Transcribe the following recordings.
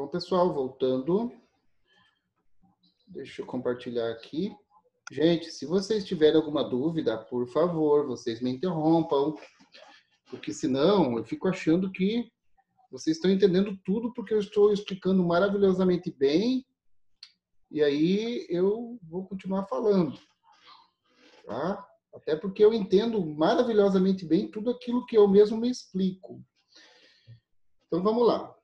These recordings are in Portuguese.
Bom, pessoal, voltando, deixa eu compartilhar aqui. Gente, se vocês tiverem alguma dúvida, por favor, vocês me interrompam, porque senão eu fico achando que vocês estão entendendo tudo porque eu estou explicando maravilhosamente bem e aí eu vou continuar falando, tá? Até porque eu entendo maravilhosamente bem tudo aquilo que eu mesmo me explico. Então, vamos lá.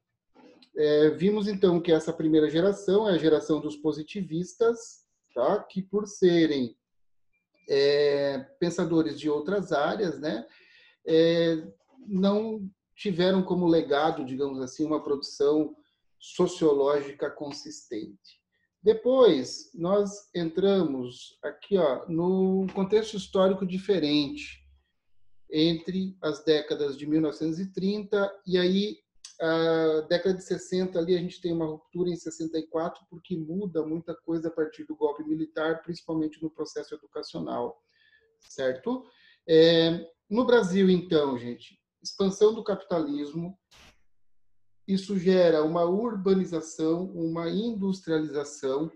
Vimos, então, que essa primeira geração é a geração dos positivistas, tá? Que por serem pensadores de outras áreas, né? Não tiveram como legado, digamos assim, uma produção sociológica consistente. Depois, nós entramos aqui no contexto histórico diferente, entre as décadas de 1930 e aí a década de 60, ali a gente tem uma ruptura em 64, porque muda muita coisa a partir do golpe militar, principalmente no processo educacional, certo? No Brasil, então, gente, expansão do capitalismo, isso gera uma urbanização, uma industrialização.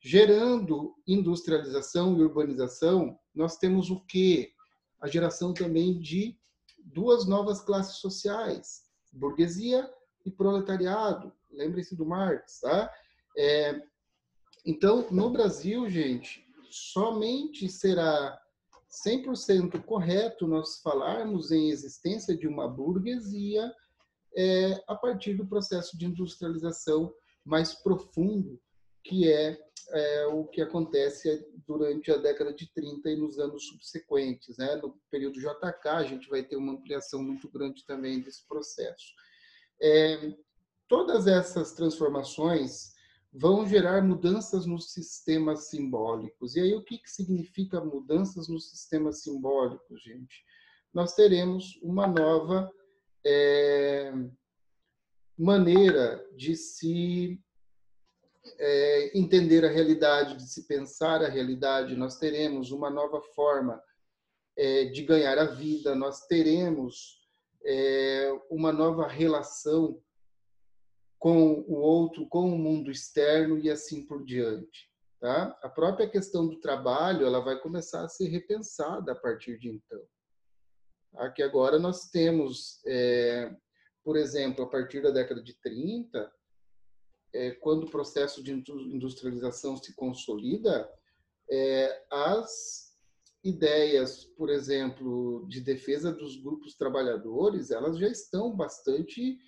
Gerando industrialização e urbanização, nós temos o quê? A geração também de duas novas classes sociais, burguesia e proletariado. Lembre-se do Marx, tá? Então, no Brasil, gente, somente será 100% correto nós falarmos em existência de uma burguesia a partir do processo de industrialização mais profundo, que é o que acontece durante a década de 30 e nos anos subsequentes, né? No período JK, a gente vai ter uma ampliação muito grande também desse processo. Todas essas transformações vão gerar mudanças nos sistemas simbólicos. E aí, o que significa mudanças nos sistemas simbólicos, gente? Nós teremos uma nova maneira de se entender a realidade, de se pensar a realidade. Nós teremos uma nova forma de ganhar a vida, nós teremos uma nova relação com o outro, com o mundo externo e assim por diante. Tá? A própria questão do trabalho ela vai começar a ser repensada a partir de então. Aqui agora nós temos, por exemplo, a partir da década de 30, quando o processo de industrialização se consolida, as ideias, por exemplo, de defesa dos grupos trabalhadores, elas já estão bastante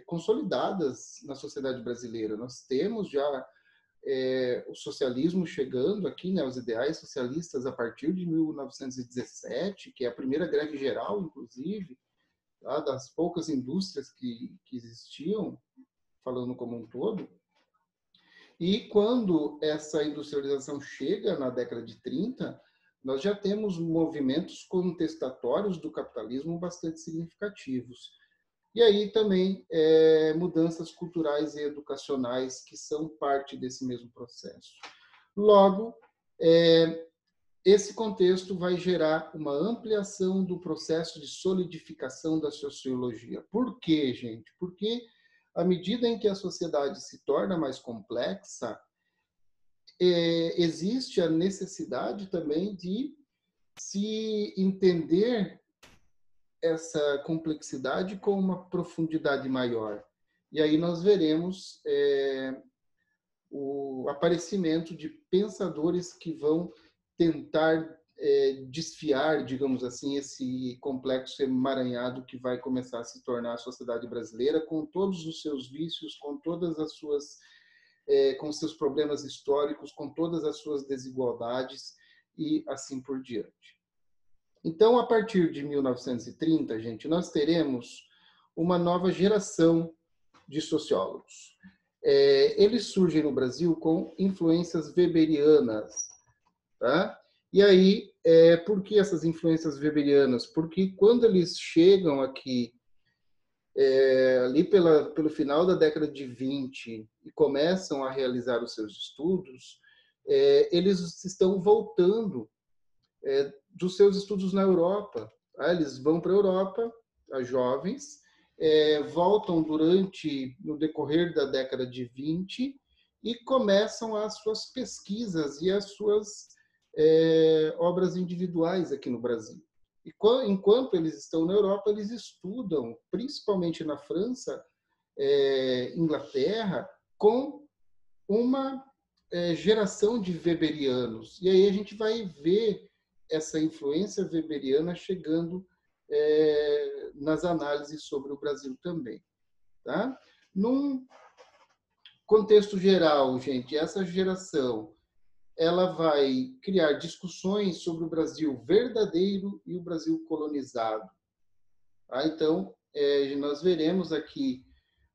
consolidadas na sociedade brasileira. Nós temos já o socialismo chegando aqui, né, os ideais socialistas a partir de 1917, que é a primeira greve geral, inclusive, tá, das poucas indústrias que existiam, falando como um todo. E quando essa industrialização chega na década de 30, nós já temos movimentos contestatórios do capitalismo bastante significativos. E aí também mudanças culturais e educacionais que são parte desse mesmo processo. Logo, esse contexto vai gerar uma ampliação do processo de solidificação da sociologia. Por quê, gente? Porque à medida em que a sociedade se torna mais complexa, existe a necessidade também de se entender essa complexidade com uma profundidade maior. E aí nós veremos o aparecimento de pensadores que vão tentar desfiar, digamos assim, esse complexo emaranhado que vai começar a se tornar a sociedade brasileira, com todos os seus vícios, com todas as suas, com seus problemas históricos, com todas as suas desigualdades e assim por diante. Então, a partir de 1930, gente, nós teremos uma nova geração de sociólogos. Eles surgem no Brasil com influências weberianas, tá? E aí, por que essas influências weberianas? Porque quando eles chegam aqui, ali pelo final da década de 20 e começam a realizar os seus estudos, eles estão voltando dos seus estudos na Europa. Tá? Eles vão para a Europa, as jovens, voltam no decorrer da década de 20 e começam as suas pesquisas e as suas obras individuais aqui no Brasil. E enquanto eles estão na Europa, eles estudam, principalmente na França, Inglaterra, com uma geração de weberianos. E aí a gente vai ver essa influência weberiana chegando nas análises sobre o Brasil também. Tá? Num contexto geral, gente, essa geração ela vai criar discussões sobre o Brasil verdadeiro e o Brasil colonizado. Tá? Então, nós veremos aqui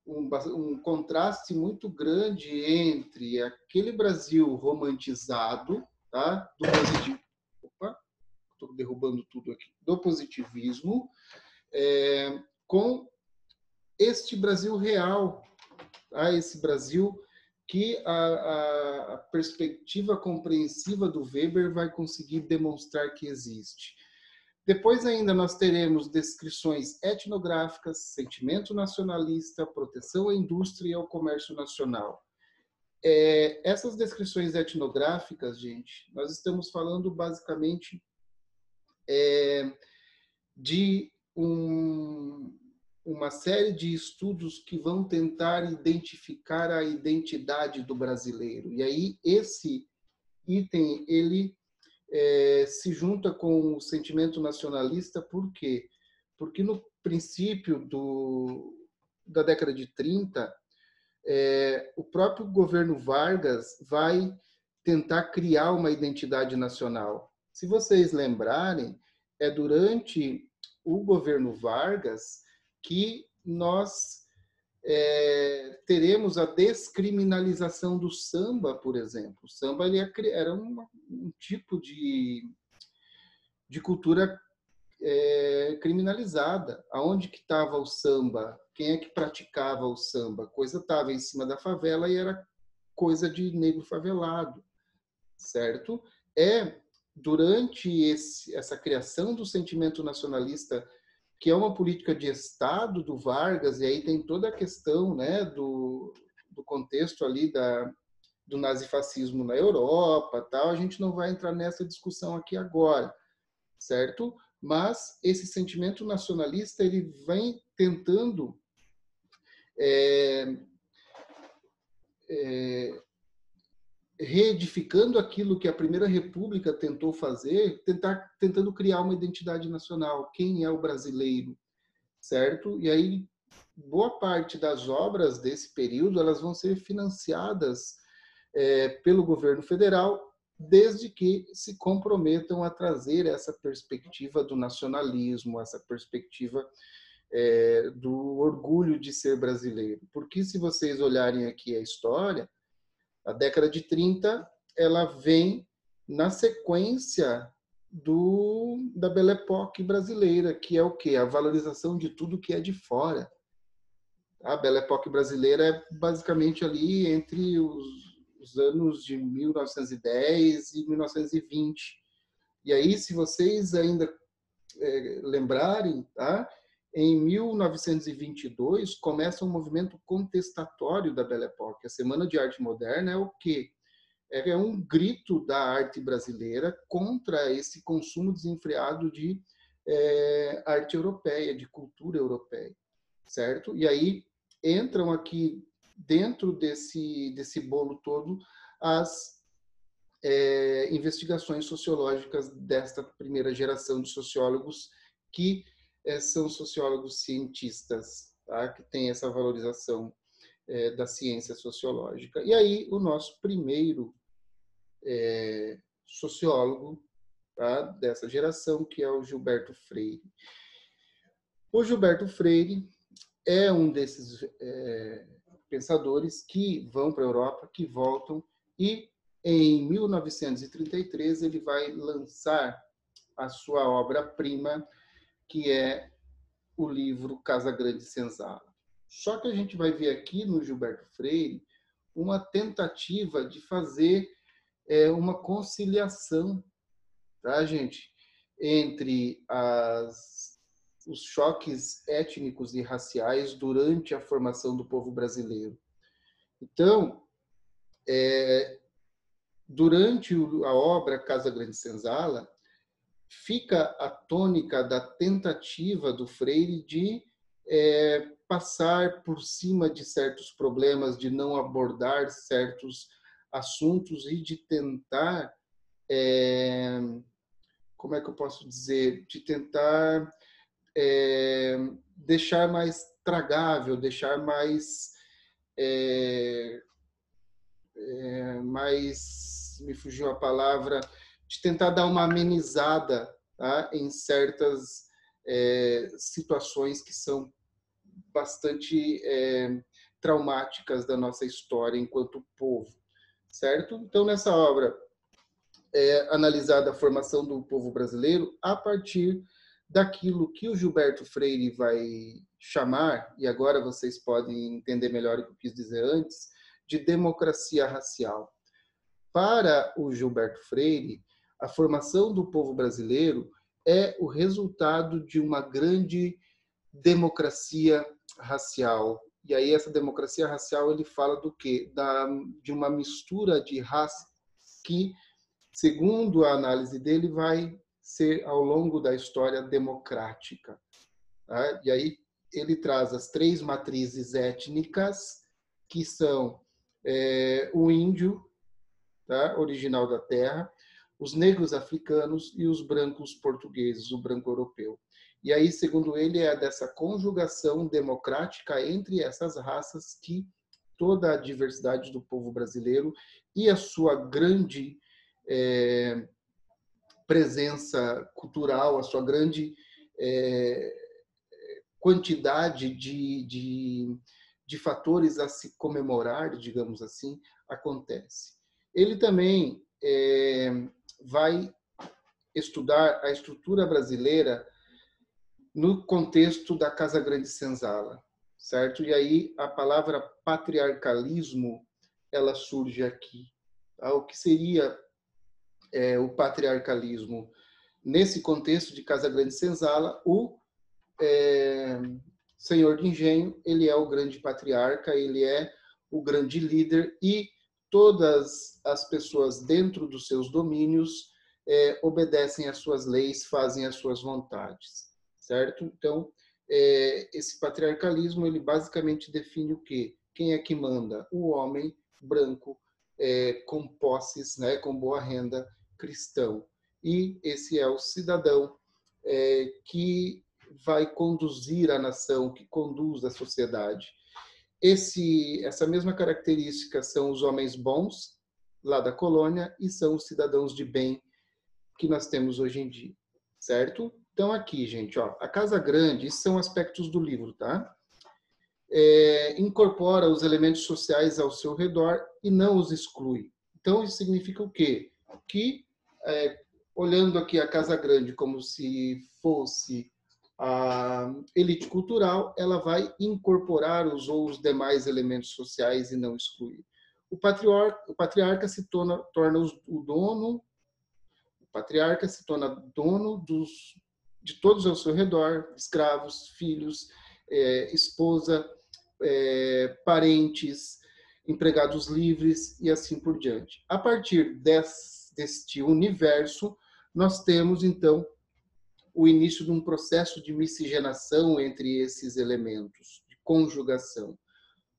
um contraste muito grande entre aquele Brasil romantizado, tá? Do positivismo, opa, estou derrubando tudo aqui, do positivismo, com este Brasil real, tá? Esse Brasil que a perspectiva compreensiva do Weber vai conseguir demonstrar que existe. Depois ainda nós teremos descrições etnográficas, sentimento nacionalista, proteção à indústria e ao comércio nacional. Essas descrições etnográficas, gente, nós estamos falando basicamente de uma série de estudos que vão tentar identificar a identidade do brasileiro. E aí esse item, ele se junta com o sentimento nacionalista, por quê? Porque no princípio da década de 30, o próprio governo Vargas vai tentar criar uma identidade nacional. Se vocês lembrarem, é durante o governo Vargas que nós teremos a descriminalização do samba, por exemplo. O samba ele era um tipo de cultura criminalizada. Aonde que estava o samba? Quem é que praticava o samba? A coisa estava em cima da favela e era coisa de negro favelado, certo? Durante essa criação do sentimento nacionalista, que é uma política de Estado do Vargas, e aí tem toda a questão, né, do contexto ali do nazifascismo na Europa, tal. A gente não vai entrar nessa discussão aqui agora, certo? Mas esse sentimento nacionalista ele vem tentando reedificando aquilo que a Primeira República tentou fazer, tentando criar uma identidade nacional. Quem é o brasileiro, certo? E aí, boa parte das obras desse período elas vão ser financiadas pelo governo federal, desde que se comprometam a trazer essa perspectiva do nacionalismo, essa perspectiva do orgulho de ser brasileiro. Porque se vocês olharem aqui a história, a década de 30 ela vem na sequência da Belle Époque brasileira, que é o quê? A valorização de tudo que é de fora. A Belle Époque brasileira é basicamente ali entre os anos de 1910 e 1920. E aí, se vocês ainda lembrarem, tá? Em 1922 começa um movimento contestatório da Belle Époque. A Semana de Arte Moderna é o quê? É um grito da arte brasileira contra esse consumo desenfreado de arte europeia, de cultura europeia, certo? E aí entram aqui dentro desse bolo todo as investigações sociológicas desta primeira geração de sociólogos que são sociólogos cientistas, tá? Que tem essa valorização da ciência sociológica. E aí o nosso primeiro sociólogo, tá? Dessa geração, que é o Gilberto Freire. O Gilberto Freire é um desses pensadores que vão para a Europa, que voltam, e em 1933 ele vai lançar a sua obra-prima, que é o livro Casa Grande e Senzala. Só que a gente vai ver aqui no Gilberto Freire uma tentativa de fazer uma conciliação, tá, gente, entre os choques étnicos e raciais durante a formação do povo brasileiro. Então, durante a obra Casa Grande Senzala, fica a tônica da tentativa do Freire de passar por cima de certos problemas, de não abordar certos assuntos e de tentar, como é que eu posso dizer, de tentar deixar mais tragável, deixar mais, me fugiu a palavra, de tentar dar uma amenizada, tá, em certas situações que são bastante traumáticas da nossa história enquanto povo, certo? Então, nessa obra analisada a formação do povo brasileiro a partir daquilo que o Gilberto Freire vai chamar, e agora vocês podem entender melhor o que eu quis dizer antes, de democracia racial. Para o Gilberto Freire, a formação do povo brasileiro é o resultado de uma grande democracia racial. E aí essa democracia racial ele fala do quê? De uma mistura de raças que, segundo a análise dele, vai ser ao longo da história democrática. Tá? E aí ele traz as 3 matrizes étnicas, que são o índio, tá? Original da terra, os negros africanos e os brancos portugueses, o branco europeu. E aí, segundo ele, é dessa conjugação democrática entre essas raças que toda a diversidade do povo brasileiro e a sua grande presença cultural, a sua grande quantidade de fatores a se comemorar, digamos assim, acontece. Ele também vai estudar a estrutura brasileira no contexto da Casa Grande Senzala, certo? E aí a palavra patriarcalismo ela surge aqui. Tá? O que seria o patriarcalismo? Nesse contexto de Casa Grande Senzala, o senhor de engenho, ele é o grande patriarca, ele é o grande líder e todas as pessoas dentro dos seus domínios obedecem às suas leis, fazem as suas vontades, certo? Então, esse patriarcalismo, ele basicamente define o quê? Quem é que manda? O homem branco, com posses, né, com boa renda, cristão. E esse é o cidadão que vai conduzir a nação, que conduz a sociedade. Essa mesma característica são os homens bons, lá da colônia, e são os cidadãos de bem que nós temos hoje em dia, certo? Então, aqui, gente, ó, a Casa Grande, esses são aspectos do livro, tá? Incorpora os elementos sociais ao seu redor e não os exclui. Então, isso significa o quê? Que, olhando aqui a Casa Grande como se fosse a elite cultural, ela vai incorporar os demais elementos sociais e não excluir. O patriarca se torna o dono, o patriarca se torna dono de todos ao seu redor, escravos, filhos, esposa, parentes, empregados livres e assim por diante. A partir deste universo, nós temos, então, o início de um processo de miscigenação entre esses elementos, de conjugação.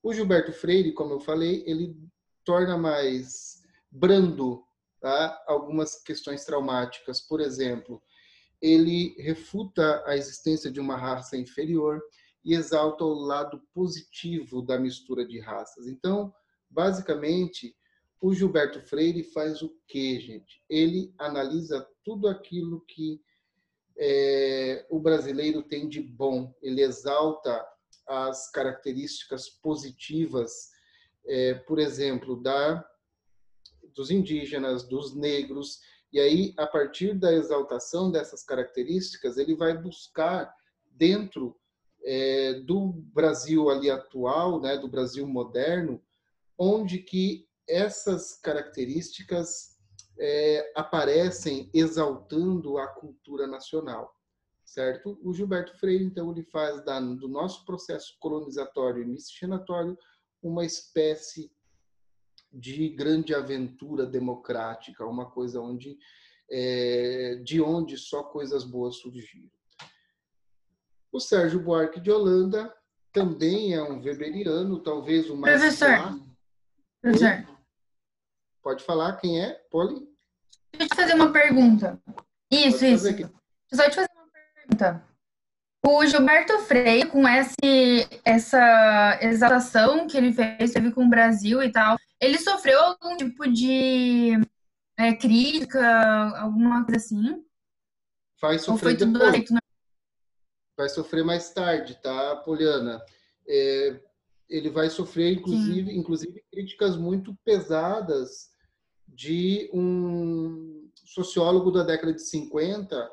O Gilberto Freire, como eu falei, ele torna mais brando, tá, algumas questões traumáticas. Por exemplo, ele refuta a existência de uma raça inferior e exalta o lado positivo da mistura de raças. Então, basicamente, o Gilberto Freire faz o quê, gente? Ele analisa tudo aquilo que o brasileiro tem de bom. Ele exalta as características positivas, por exemplo, dos indígenas, dos negros. E aí, a partir da exaltação dessas características, ele vai buscar dentro do Brasil ali atual, né, do Brasil moderno, onde que essas características aparecem exaltando a cultura nacional. certo? O Gilberto Freire, então, ele faz do nosso processo colonizatório e miscigenatório uma espécie de grande aventura democrática, uma coisa de onde só coisas boas surgiram. O Sérgio Buarque de Holanda também é um weberiano, talvez o mais clássico. Professor. Pode falar, quem é? Poli? Deixa eu te fazer uma pergunta. Isso. Só te fazer uma pergunta. O Gilberto Freire, com essa exaltação que ele teve com o Brasil e tal, ele sofreu algum tipo de crítica, alguma coisa assim? Vai sofrer ou foi tudo depois. aceito? Vai sofrer mais tarde, tá, Poliana? Ele vai sofrer, inclusive, críticas muito pesadas de um sociólogo da década de 50,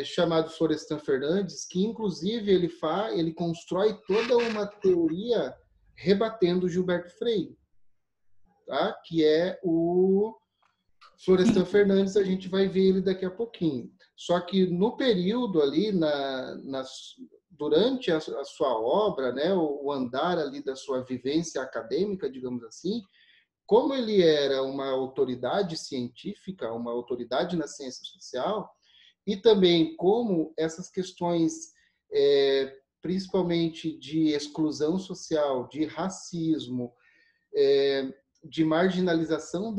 chamado Florestan Fernandes, que, inclusive, ele constrói toda uma teoria rebatendo Gilberto Freire, tá? Que é o Florestan Fernandes, a gente vai ver ele daqui a pouquinho. Só que no período ali, durante a sua obra, né, o andar ali da sua vivência acadêmica, digamos assim, como ele era uma autoridade científica, uma autoridade na ciência social, e também como essas questões, principalmente de exclusão social, de racismo, de marginalização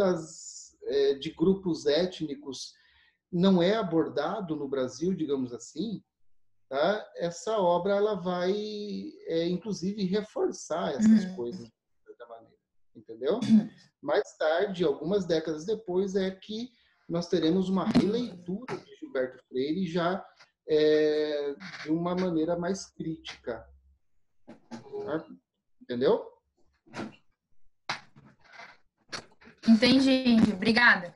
de grupos étnicos, não é abordado no Brasil, digamos assim, tá? Essa obra ela vai, inclusive, reforçar essas coisas de certa maneira, entendeu? Mais tarde, algumas décadas depois, é que nós teremos uma releitura de Gilberto Freire já de uma maneira mais crítica, tá? Entendeu? Entendi. Obrigada.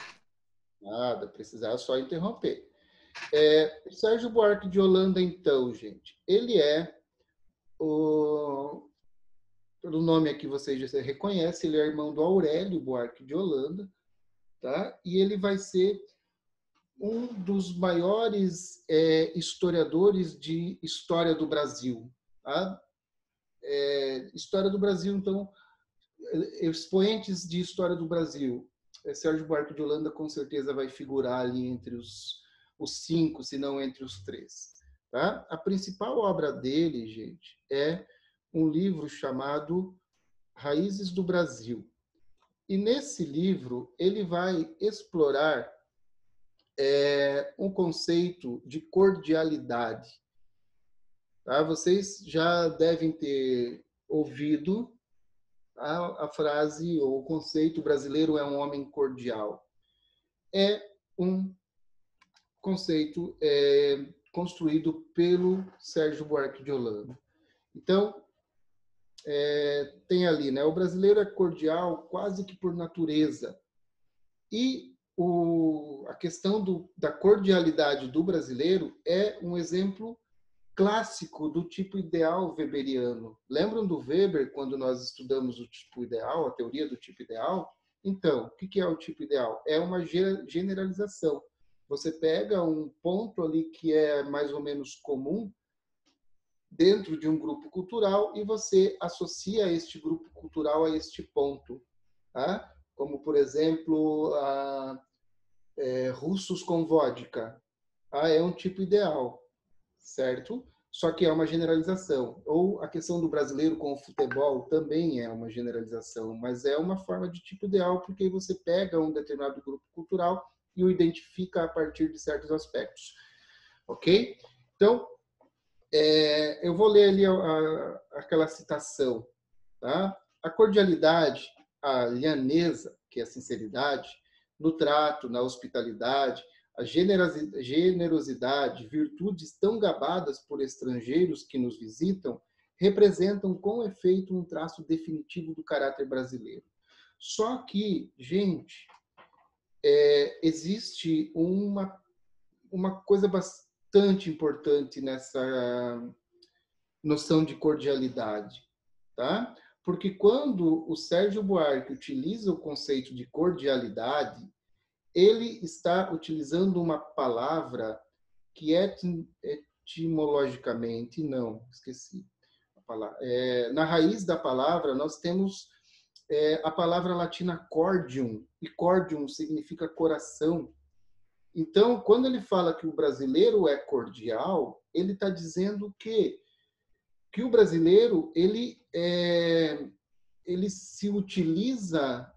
Nada, precisar só interromper. O Sérgio Buarque de Holanda, então, gente, ele pelo nome aqui vocês já reconhecem, ele é irmão do Aurélio Buarque de Holanda, tá? E ele vai ser um dos maiores historiadores de história do Brasil, tá? História do Brasil, então, expoentes de história do Brasil. Sérgio Buarque de Holanda com certeza vai figurar ali entre os 5, se não entre os 3. Tá? A principal obra dele, gente, é um livro chamado Raízes do Brasil. E nesse livro ele vai explorar um conceito de cordialidade. Tá? Vocês já devem ter ouvido a frase ou o conceito brasileiro é um homem cordial. É um conceito construído pelo Sérgio Buarque de Holanda. Então, tem ali, né? O brasileiro é cordial quase que por natureza. E a questão da cordialidade do brasileiro é um exemplo clássico do tipo ideal weberiano. Lembram do Weber, quando nós estudamos o tipo ideal, a teoria do tipo ideal? Então, o que é o tipo ideal? É uma generalização. Você pega um ponto ali que é mais ou menos comum dentro de um grupo cultural e você associa este grupo cultural a este ponto. Tá? Como, por exemplo, russos com vodka. É um tipo ideal, certo? Só que é uma generalização. Ou a questão do brasileiro com o futebol também é uma generalização, mas é uma forma de tipo ideal porque você pega um determinado grupo cultural e o identifica a partir de certos aspectos. Ok? Então, eu vou ler ali aquela citação. Tá? A cordialidade, a lhaneza, que é a sinceridade, no trato, na hospitalidade, a generosidade, virtudes tão gabadas por estrangeiros que nos visitam, representam com efeito um traço definitivo do caráter brasileiro. Só que, gente, existe uma coisa bastante importante nessa noção de cordialidade, tá? Porque quando o Sérgio Buarque utiliza o conceito de cordialidade, ele está utilizando uma palavra que etimologicamente, não, esqueci a palavra. Na raiz da palavra, nós temos a palavra latina cordium, e cordium significa coração. Então, quando ele fala que o brasileiro é cordial, ele está dizendo que o brasileiro ele se utiliza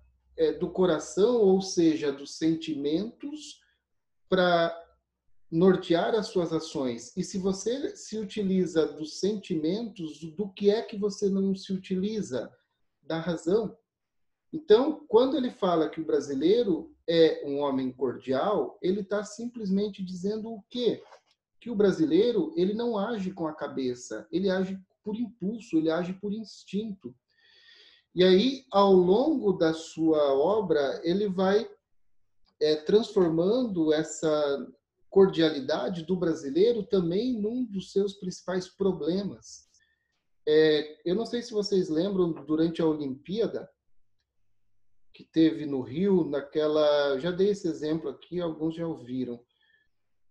do coração, ou seja, dos sentimentos, para nortear as suas ações. E se você se utiliza dos sentimentos, do que é que você não se utiliza? Da razão. Então, quando ele fala que o brasileiro é um homem cordial, ele está simplesmente dizendo o quê? Que o brasileiro ele não age com a cabeça, ele age por impulso, ele age por instinto. E aí, ao longo da sua obra, ele vai transformando essa cordialidade do brasileiro também num dos seus principais problemas. Eu não sei se vocês lembram, durante a Olimpíada, que teve no Rio, já dei esse exemplo aqui, alguns já ouviram,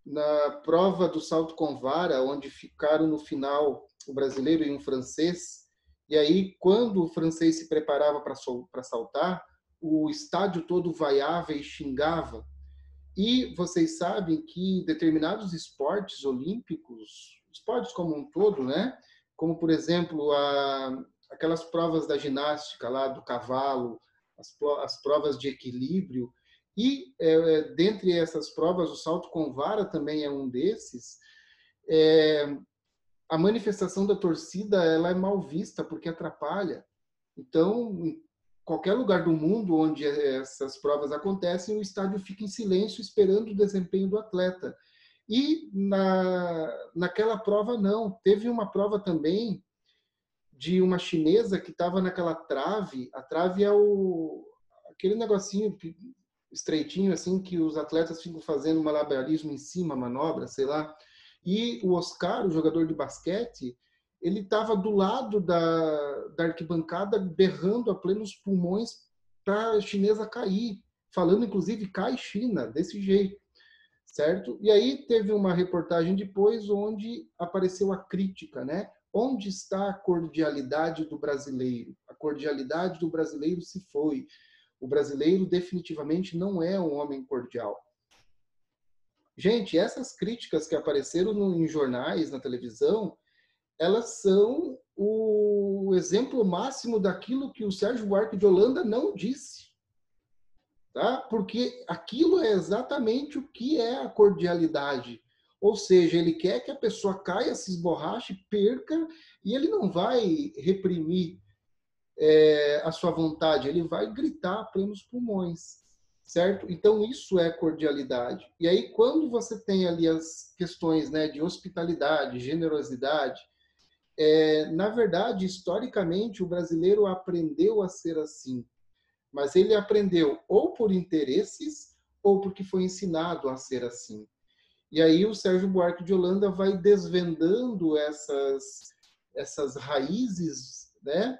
na prova do salto com vara, onde ficaram no final o brasileiro e um francês, e aí quando o francês se preparava para saltar, o estádio todo vaiava e xingava. E vocês sabem que determinados esportes olímpicos, esportes como um todo, né? Como, por exemplo, aquelas provas da ginástica lá, do cavalo, as provas de equilíbrio, e dentre essas provas, o salto com vara também é um desses. A manifestação da torcida ela é mal vista porque atrapalha. Então, em qualquer lugar do mundo onde essas provas acontecem, o estádio fica em silêncio esperando o desempenho do atleta. E naquela prova, não. Teve uma prova também de uma chinesa que estava naquela trave. A trave é aquele negocinho estreitinho assim que os atletas ficam fazendo malabarismo em cima, manobra, sei lá. E o Oscar, o jogador de basquete, ele estava do lado da arquibancada berrando a plenos pulmões para a chinesa cair, falando inclusive cai China, desse jeito, certo? E aí teve uma reportagem depois onde apareceu a crítica, né? Onde está a cordialidade do brasileiro? A cordialidade do brasileiro se foi. O brasileiro definitivamente não é um homem cordial. Gente, essas críticas que apareceram em jornais, na televisão, elas são o exemplo máximo daquilo que o Sérgio Buarque de Holanda não disse. Tá? Porque aquilo é exatamente o que é a cordialidade. Ou seja, ele quer que a pessoa caia, se esborrache, perca, e ele não vai reprimir a sua vontade, ele vai gritar a plenos pulmões, certo? Então, isso é cordialidade. E aí, quando você tem ali as questões, né, de hospitalidade, generosidade, na verdade, historicamente, o brasileiro aprendeu a ser assim, mas ele aprendeu ou por interesses ou porque foi ensinado a ser assim. E aí o Sérgio Buarque de Holanda vai desvendando essas raízes, né,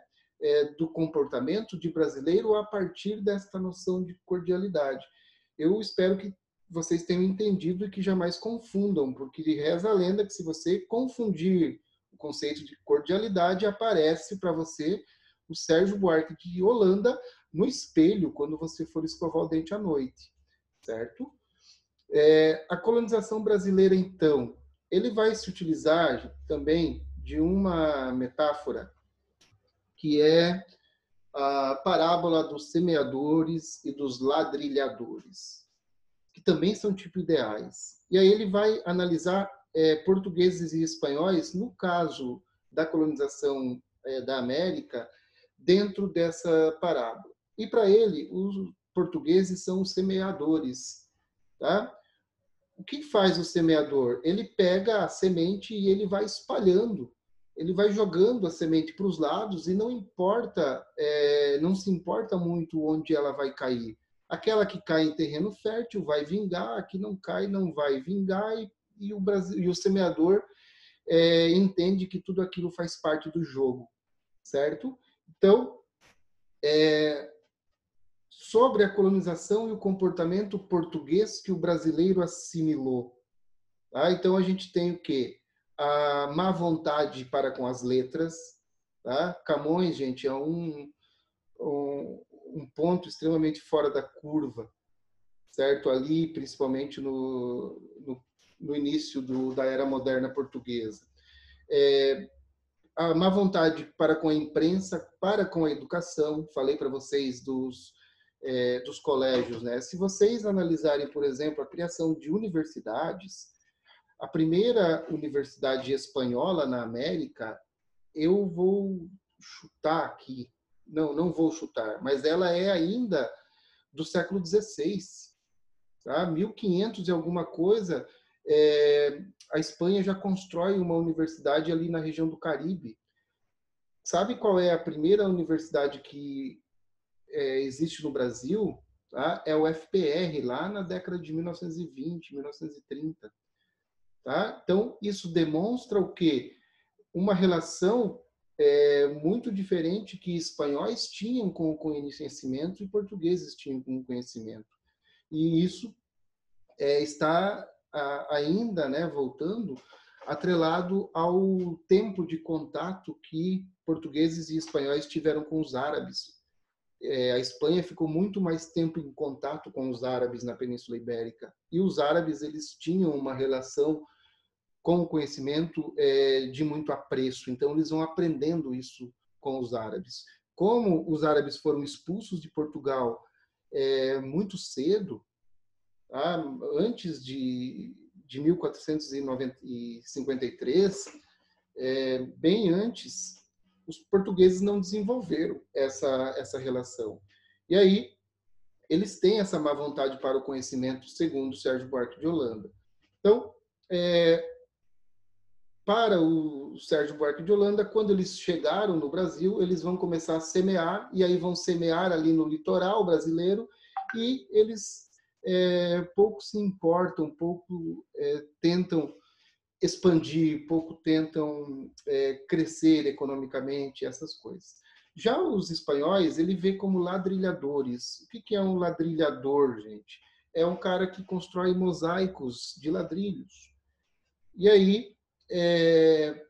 do comportamento de brasileiro a partir desta noção de cordialidade. Eu espero que vocês tenham entendido e que jamais confundam, porque reza a lenda que se você confundir o conceito de cordialidade, aparece para você o Sérgio Buarque de Holanda no espelho quando você for escovar o dente à noite, certo? A colonização brasileira, então, ele vai se utilizar também de uma metáfora que é a parábola dos semeadores e dos ladrilhadores, que também são tipo ideais. E aí ele vai analisar portugueses e espanhóis, no caso da colonização da América, dentro dessa parábola. E para ele, os portugueses são os semeadores. Tá? O que faz o semeador? Ele pega a semente e ele vai espalhando, ele vai jogando a semente para os lados e não importa, não se importa muito onde ela vai cair. Aquela que cai em terreno fértil vai vingar, a que não cai não vai vingar, e o semeador entende que tudo aquilo faz parte do jogo, certo? Então, sobre a colonização e o comportamento português que o brasileiro assimilou. Tá? Então, a gente tem o quê? A má vontade para com as letras. Tá? Camões, gente, é um ponto extremamente fora da curva, certo? Ali, principalmente no início da era moderna portuguesa. A má vontade para com a imprensa, para com a educação. Falei para vocês dos colégios, né? Se vocês analisarem, por exemplo, a criação de universidades, a primeira universidade espanhola na América, eu vou chutar aqui, não vou chutar, mas ela é ainda do século XVI, tá? 1500 e alguma coisa, a Espanha já constrói uma universidade ali na região do Caribe. Sabe qual é a primeira universidade que existe no Brasil? Tá? É o FPR, lá na década de 1920, 1930. Tá? Então, isso demonstra o quê? Uma relação muito diferente que espanhóis tinham com o conhecimento e portugueses tinham com o conhecimento. E isso está ainda, né, voltando, atrelado ao tempo de contato que portugueses e espanhóis tiveram com os árabes. A Espanha ficou muito mais tempo em contato com os árabes na Península Ibérica. E os árabes, eles tinham uma relação com o conhecimento de muito apreço. Então, eles vão aprendendo isso com os árabes. Como os árabes foram expulsos de Portugal muito cedo, tá? Antes de 1453, bem antes, os portugueses não desenvolveram essa relação. E aí, eles têm essa má vontade para o conhecimento, segundo Sérgio Buarque de Holanda. Então, para o Sérgio Buarque de Holanda, quando eles chegaram no Brasil, eles vão começar a semear, e aí vão semear ali no litoral brasileiro, e eles pouco se importam, pouco tentam expandir, pouco tentam crescer economicamente, essas coisas. Já os espanhóis, ele vê como ladrilhadores. O que é um ladrilhador, gente? É um cara que constrói mosaicos de ladrilhos. E aí,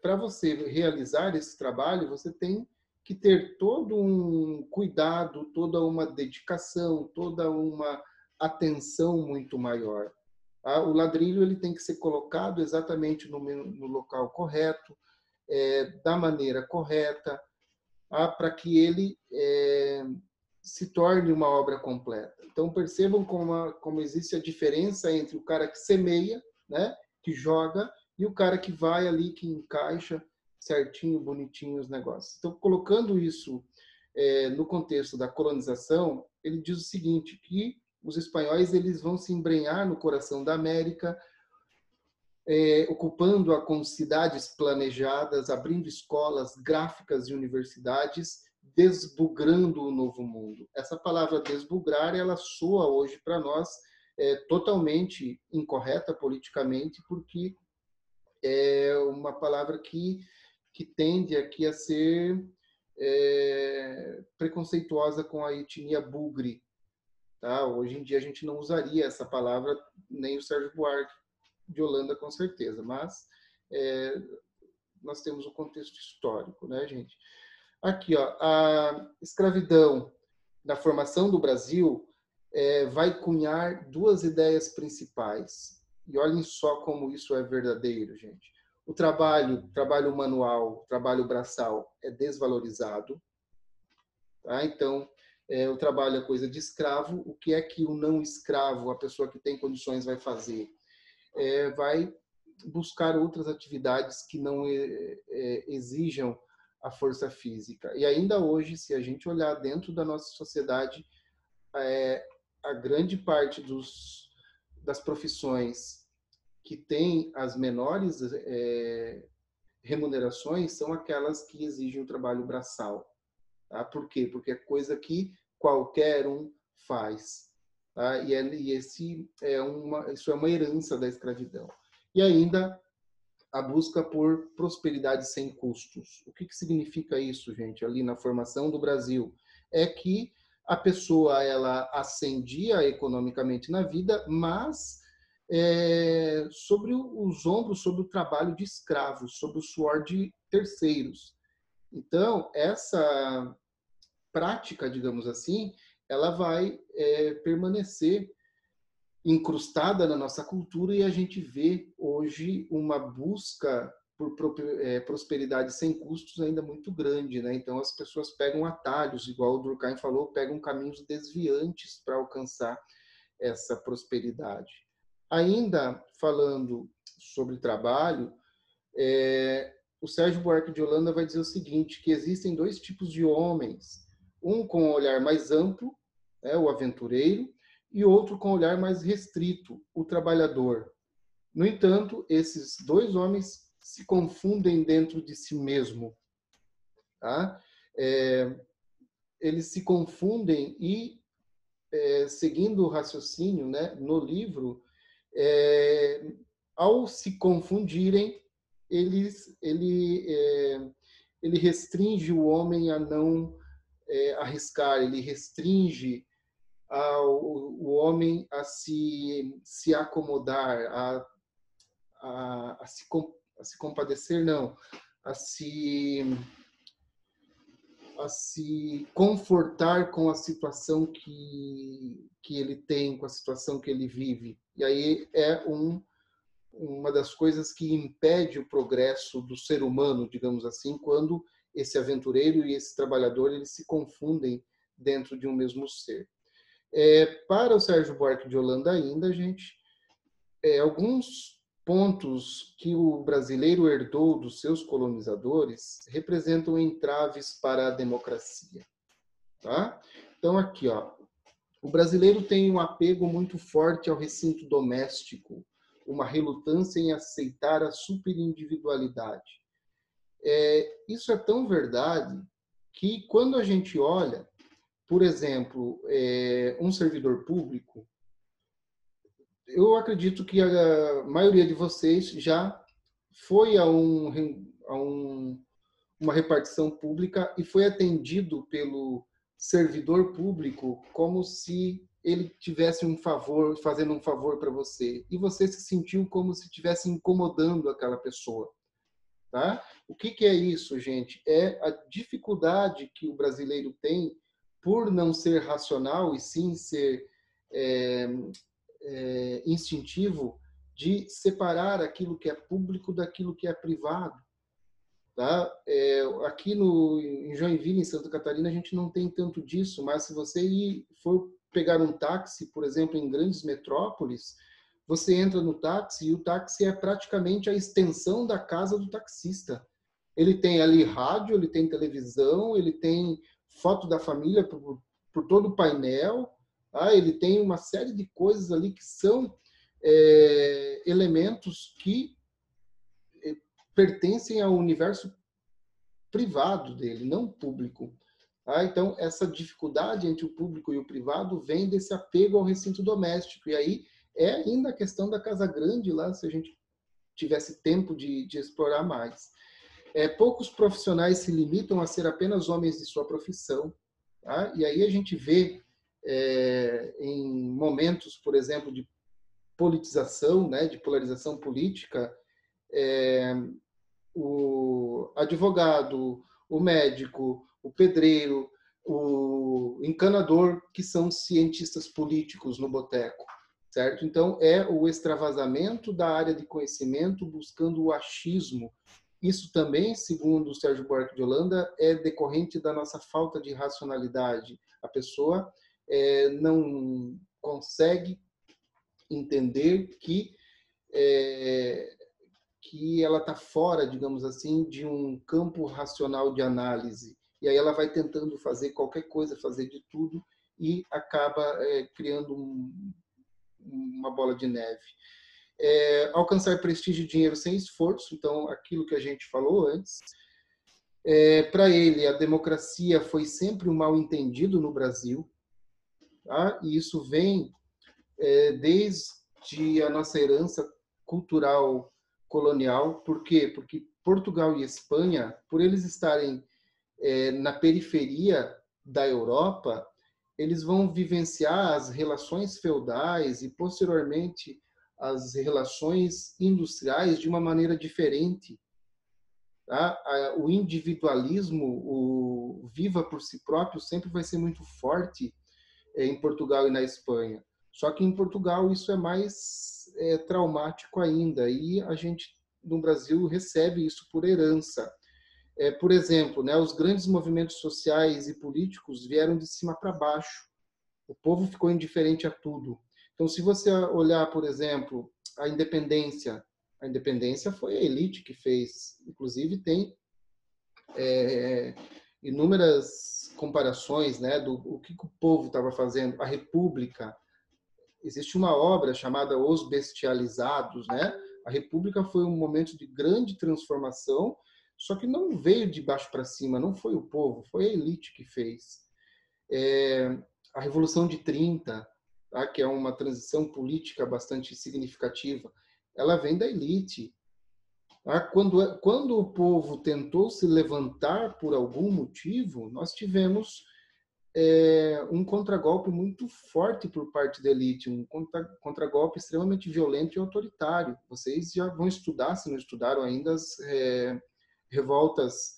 para você realizar esse trabalho, você tem que ter todo um cuidado, toda uma dedicação, toda uma atenção muito maior. Tá? O ladrilho ele tem que ser colocado exatamente no local correto, da maneira correta, tá? Para que ele se torne uma obra completa. Então, percebam como existe a diferença entre o cara que semeia, né, que joga, e o cara que vai ali, que encaixa certinho, bonitinho os negócios. Então, colocando isso no contexto da colonização, ele diz o seguinte, que os espanhóis eles vão se embrenhar no coração da América, ocupando-a com cidades planejadas, abrindo escolas, gráficas e universidades, desbugrando o novo mundo. Essa palavra desbugrar, ela soa hoje para nós totalmente incorreta politicamente, porque é uma palavra que tende aqui a ser preconceituosa com a etnia bugre. Tá? Hoje em dia a gente não usaria essa palavra, nem o Sérgio Buarque de Holanda com certeza, mas nós temos o contexto histórico, né, gente? Aqui, ó, a escravidão na formação do Brasil vai cunhar duas ideias principais. E olhem só como isso é verdadeiro, gente. O trabalho manual, trabalho braçal é desvalorizado. Tá? Então, o trabalho é coisa de escravo. O que é que o não escravo, a pessoa que tem condições, vai fazer? Vai buscar outras atividades que não exijam a força física. E ainda hoje, se a gente olhar dentro da nossa sociedade, a grande parte das profissões que têm as menores remunerações são aquelas que exigem o trabalho braçal. Tá? Por quê? Porque é coisa que qualquer um faz. Tá? Isso é uma herança da escravidão. E ainda a busca por prosperidade sem custos. O que significa isso, gente? Ali na formação do Brasil, é que a pessoa ela ascendia economicamente na vida, mas sobre os ombros, sobre o trabalho de escravos, sobre o suor de terceiros. Então, essa prática, digamos assim, ela vai permanecer incrustada na nossa cultura, e a gente vê hoje uma busca por prosperidade sem custos ainda muito grande, né? Então as pessoas pegam atalhos, igual o Durkheim falou, pegam caminhos desviantes para alcançar essa prosperidade. Ainda falando sobre trabalho, o Sérgio Buarque de Holanda vai dizer o seguinte, que existem dois tipos de homens, um com um olhar mais amplo, o aventureiro, e outro com um olhar mais restrito, o trabalhador. No entanto, esses dois homens se confundem dentro de si mesmo. Tá? Eles se confundem e, seguindo o raciocínio, né, no livro, ao se confundirem, ele restringe o homem a não arriscar, ele restringe o homem a se acomodar, a se compadecer, não, a se confortar com a situação que ele tem, com a situação que ele vive. E aí uma das coisas que impede o progresso do ser humano, digamos assim, quando esse aventureiro e esse trabalhador eles se confundem dentro de um mesmo ser. Para o Sérgio Buarque de Holanda ainda, gente, alguns pontos que o brasileiro herdou dos seus colonizadores representam entraves para a democracia. Tá? Então, aqui, ó, o brasileiro tem um apego muito forte ao recinto doméstico, uma relutância em aceitar a superindividualidade. Isso é tão verdade que, quando a gente olha, por exemplo, um servidor público, eu acredito que a maioria de vocês já foi a uma repartição pública e foi atendido pelo servidor público como se ele tivesse fazendo um favor para você. E você se sentiu como se estivesse incomodando aquela pessoa. Tá? O que é isso, gente? É a dificuldade que o brasileiro tem por não ser racional e sim ser instintivo, de separar aquilo que é público daquilo que é privado. Tá? Aqui em Joinville, em Santa Catarina, a gente não tem tanto disso, mas se você for pegar um táxi, por exemplo, em grandes metrópoles, você entra no táxi e o táxi é praticamente a extensão da casa do taxista. Ele tem ali rádio, ele tem televisão, ele tem foto da família por todo o painel, tá? Ele tem uma série de coisas ali que são elementos que pertencem ao universo privado dele, não público. Tá? Então, essa dificuldade entre o público e o privado vem desse apego ao recinto doméstico. E aí é ainda a questão da Casa Grande lá, se a gente tivesse tempo de explorar mais. Poucos profissionais se limitam a ser apenas homens de sua profissão. Tá? E aí a gente vê, em momentos, por exemplo, de politização, né, de polarização política, o advogado, o médico, o pedreiro, o encanador, que são cientistas políticos no boteco, certo? Então, é o extravasamento da área de conhecimento buscando o achismo. Isso também, segundo o Sérgio Buarque de Holanda, é decorrente da nossa falta de racionalidade. A pessoa não consegue entender que ela está fora, digamos assim, de um campo racional de análise. E aí ela vai tentando fazer qualquer coisa, fazer de tudo, e acaba criando uma bola de neve. Alcançar prestígio e dinheiro sem esforço, então, aquilo que a gente falou antes. Para ele, a democracia foi sempre um mal-entendido no Brasil, tá? E isso vem desde a nossa herança cultural colonial. Por quê? Porque Portugal e Espanha, por eles estarem na periferia da Europa, eles vão vivenciar as relações feudais e, posteriormente, as relações industriais de uma maneira diferente. Tá? O individualismo, o viva por si próprio, sempre vai ser muito forte em Portugal e na Espanha. Só que em Portugal isso é mais traumático ainda, e a gente no Brasil recebe isso por herança. Por exemplo, né, os grandes movimentos sociais e políticos vieram de cima para baixo. O povo ficou indiferente a tudo. Então, se você olhar, por exemplo, a independência foi a elite que fez. Inclusive, tem inúmeras comparações, né, do o que o povo estava fazendo. A República, existe uma obra chamada Os Bestializados, né? A República foi um momento de grande transformação, só que não veio de baixo para cima, não foi o povo, foi a elite que fez. A Revolução de 30, tá? Que é uma transição política bastante significativa, ela vem da elite. Tá? Quando o povo tentou se levantar por algum motivo, nós tivemos um contragolpe muito forte por parte da elite, um contragolpe extremamente violento e autoritário. Vocês já vão estudar, se não estudaram ainda, as revoltas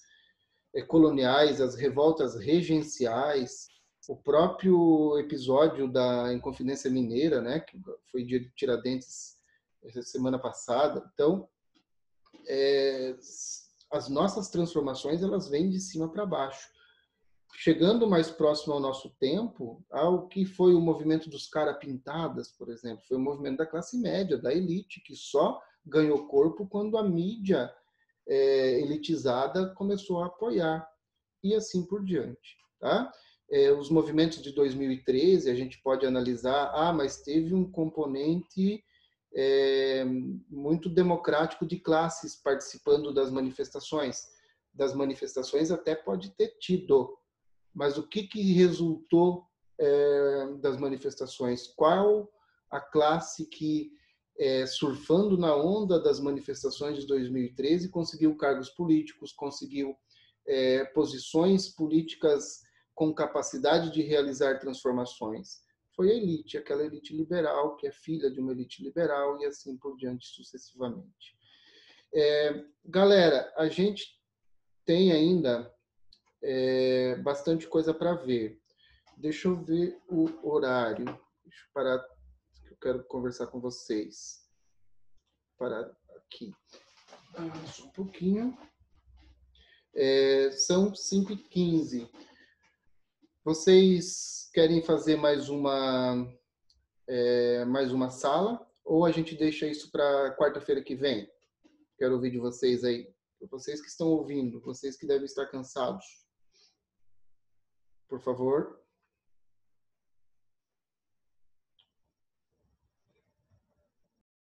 coloniais, as revoltas regenciais, o próprio episódio da Inconfidência Mineira, né, que foi dia de Tiradentes essa semana passada. Então, as nossas transformações, elas vêm de cima para baixo. Chegando mais próximo ao nosso tempo, ao que foi o movimento dos cara-pintadas, por exemplo, foi o movimento da classe média, da elite, que só ganhou corpo quando a mídia elitizada começou a apoiar, e assim por diante. Tá? Os movimentos de 2013, a gente pode analisar, mas teve um componente muito democrático de classes participando das manifestações. Das manifestações até pode ter tido, mas o que resultou das manifestações? Qual a classe que, surfando na onda das manifestações de 2013, conseguiu cargos políticos, conseguiu posições políticas com capacidade de realizar transformações? Foi a elite, aquela elite liberal, que é filha de uma elite liberal, e assim por diante, sucessivamente. Galera, a gente tem ainda bastante coisa para ver. Deixa eu ver o horário. Deixa eu parar, eu quero conversar com vocês. Parar aqui. Só um pouquinho. São 5h15. Vocês querem fazer mais uma sala? Ou a gente deixa isso para quarta-feira que vem? Quero ouvir de vocês aí. Vocês que estão ouvindo, vocês que devem estar cansados. Por favor.